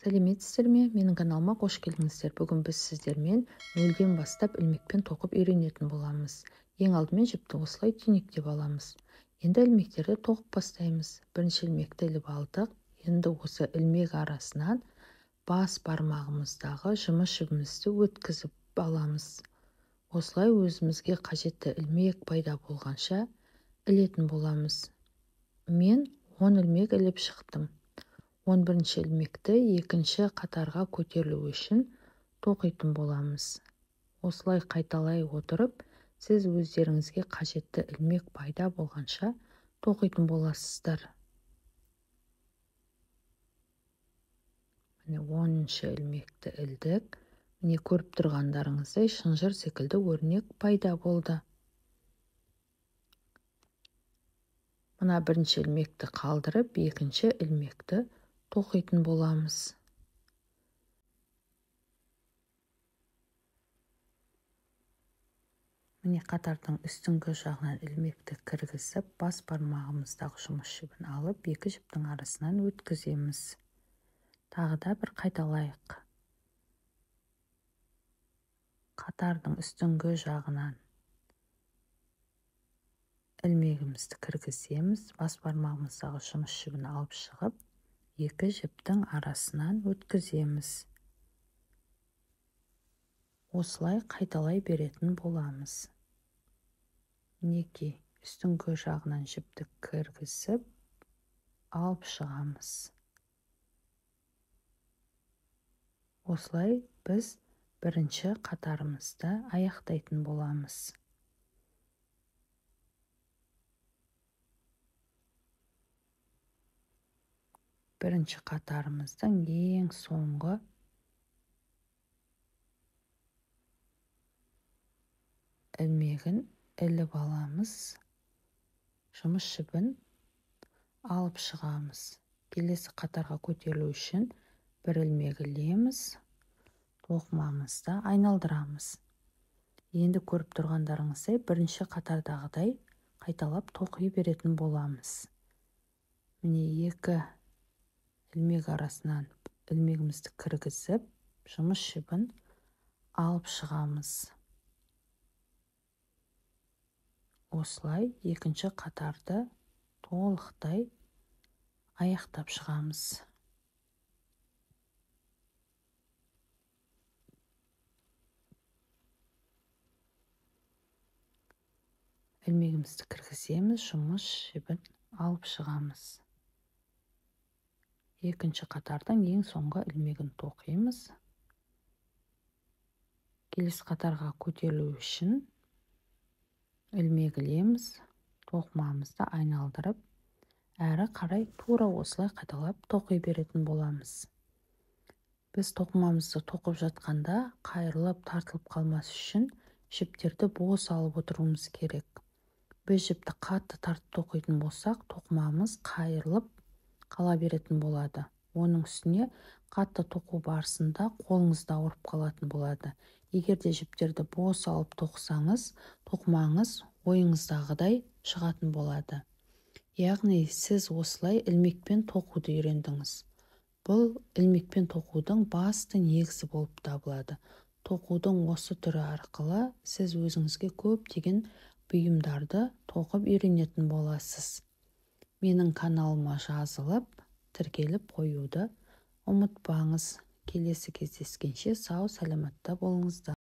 Сәлеметсіздер ме? Менің каналыма қош келдіңіздер. Бүгін біз сіздермен нөлден бастап ілмекпен тоқып үйренетін боламыз. Ең алдымен жіпті осылай түйнектеп аламыз. Енді ілмектерді тоқып бастаймыз. Бірінші ілмекті іліп алдық. Енді осы ілмек арасынан бас бармағымыздағы жұмыс жібімізді өткізіп аламыз. Осылай өзімізге қажетті ілмек пайда болғанша ілетін боламыз. Мен 10 ілмек іліп шықтым. 11-ші ілмекті екінші қатарға көтерілу үшін тоқитын боламыз. Осылай қайталай отырып, сіз өздеріңізге қажетті ілмек пайда болғанша тоқитын боласыздар. Міне 10-ші ілмекті ілдік. Міне көріп тұрғандарыңыздай шынжыр секілді өрнек пайда болды. Мына бірінші ілмекті қалдырып, екінші ілмекті тоқитын боламыз. Міне қатардың үстіңгі жағынан ілмекті кіргізіп, бас бармағымыздағы жұмыс жібін алып, екі жіптің арасынан өткіземіз. Тағы да бір қайталайық. Қатардың үстіңгі жағынан ілмегімізді кіргіземіз, бас бармағымыздағы жұмыс жібін алып шығып, екі жіптің арасынан өткіземіз. Осылай қайталай беретін боламыз. Мінекей, үстіңгі жағынан жіпті кіргізіп, алып шығамыз. Осылай біз бірінші қатарымызды аяқтайтын боламыз. Бірінші қатарымыздың ең соңғы ілмегін іліп аламыз. Жұмыс жібін алып шығамыз. Келесі қатарға көтерілу үшін бір ілмек ілеміз, тоқымамызды айналдырамыз. Енді көріп тұрғандарыңыздай бірінші қатардағыдай қайталап тоқи беретін боламыз. Міне екі ілмек арасынан ілмегімізді кіргізіп, жұмыс жібін алып шығамыз. Осылай екінші қатарды толықтай аяқтап шығамыз. Ілмегімізді кіргіземіз, жұмыс жібін алып шығамыз. Екінші қатардың ең соңғы ілмегін тоқимыз. Келесі қатарға көтерілу үшін ілмек ілеміз, тоқымамызды айналдырып, әрі қарай тура осылай қайталап тоқи беретін боламыз. Біз тоқымамызды тоқып жатқанда қайырылып тартылып қалмас үшін жіптерді бос алып отыруымыз керек. Біз жіпті қатты тартып тоқитын болсақ, тоқымамыз қайырылып қала беретін болады. Оның үстіне қатты тоқу барысында қолыңызда ауырып қалатын болады. Егер де жіптерді бос алып тоқсаңыз, тоқымаңыз ойыңыздағыдай шығатын болады. Яғни сіз осылай ілмекпен тоқуды үйрендіңіз. Бұл ілмекпен тоқудың басты негізі болып табылады. Тоқудың осы түрі арқылы сіз өзіңізге көптеген бұйымдарды тоқып үйренетін боласыз. Менің каналыма жазылып, тіркеліп қоюды ұмытпаңыз. Келесі кездескенше сау саламатта болыңыздар.